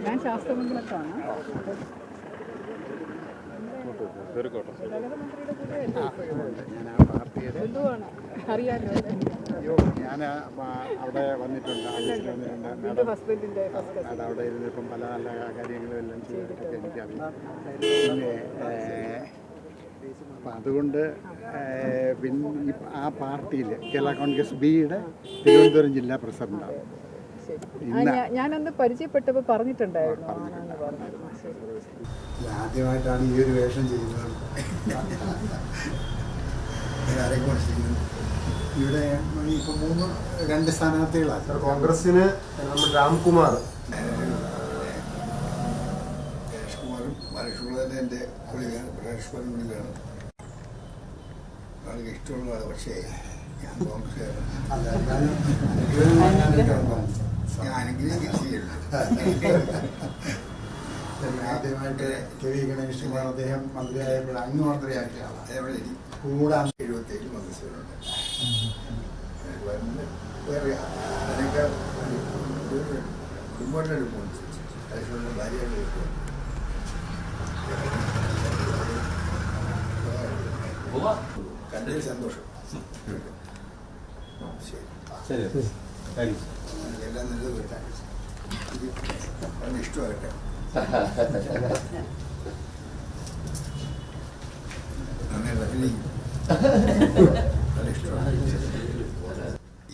ഞാൻ ശാസ്ത്രമംഗലത്താണ്. ഞാൻ ആ പാർട്ടിയുടെ അറിയാലോ. ഞാൻ അവിടെ വന്നിട്ടുണ്ട്, അവിടെ ഇരുന്നിപ്പം പല നല്ല കാര്യങ്ങളും എല്ലാം ചെയ്തിട്ടൊക്കെ എനിക്കറിയാം. പിന്നെ അപ്പം അതുകൊണ്ട് പിന്നെ ആ പാർട്ടിയിൽ കേരള കോൺഗ്രസ് ബിയുടെ തിരുവനന്തപുരം ജില്ലാ പ്രസിഡന്റാണ്. ഞാനന്ന് പരിചയപ്പെട്ടപ്പോൾ പറഞ്ഞിട്ടുണ്ടായിരുന്നു. ആദ്യമായിട്ടാണ് ഈ ഒരു വേഷം ചെയ്യുന്നത്. ഇവിടെ ഇപ്പം 2 സ്ഥാനാർത്ഥികളാണ്. കോൺഗ്രസിന് നമ്മൾ രാംകുമാർ മഹാരാഷ്ട്രയിലെ എൻ്റെ കൊള്ളിലാണ്, മഹാരാഷ്ട്രയിലാണ് വളരെ ഇഷ്ടമുള്ളതാണ്. പക്ഷേ ഞാൻ ആദ്യമായിട്ട് കെ വി ഗണേഷ്കുമാർ അദ്ദേഹം മന്ത്രിയായപ്പോൾ അങ്ങ് മന്ത്രിയാക്കിയ ആളാണ്. കൂടാതെ 77 മന്ത്രിസഭയുണ്ട്. വേറെ അതിനൊക്കെ കുടുംബത്തിലെടുക്കും ഭാര്യയുടെ കണ്ടതിൽ സന്തോഷം. ശരി, എല്ലാം നല്ലത് വരട്ടെ. വളരെ ഇഷ്ടമാകട്ടെ.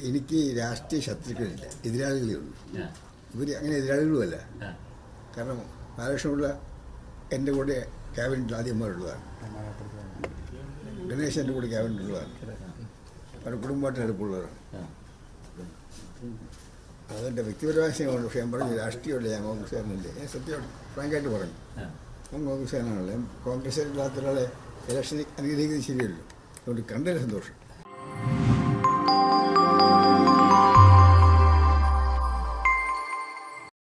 എനിക്ക് രാഷ്ട്രീയ ശത്രുക്കളില്ല, എതിരാളികളേ ഉള്ളൂ. ഇവർ അങ്ങനെ എതിരാളികളുമല്ല. കാരണം മഹാരാഷ്ട്രമുള്ള എൻ്റെ കൂടെ ക്യാബിനറ്റിൽ ആദ്യമാരുള്ളതാണ്. ഗണേശ് എൻ്റെ കൂടെ ക്യാബിനറ്റുള്ളതാണ്. അവരുടെ കുടുംബമായിട്ട് അടുപ്പുള്ളവരാണ്. അതെൻ്റെ വ്യക്തിപരമായ സ്നേഹമുണ്ട്. പക്ഷേ ഞാൻ പറഞ്ഞു രാഷ്ട്രീയമല്ല, ഞാൻ കോൺഗ്രസ്സുകാരനല്ലേ. ഞാൻ സത്യമായിട്ട് ഫ്രാങ്കായിട്ട് പറഞ്ഞു, ഞാൻ കോൺഗ്രസ്സുകാരനാണല്ലോ. കോൺഗ്രസ്സില്ലാത്ത ഒരാളെ ഇലക്ഷന് അനുഗ്രഹിക്കുന്നത് ശരിയല്ലോ. അതുകൊണ്ട് കണ്ടതിൽ സന്തോഷം.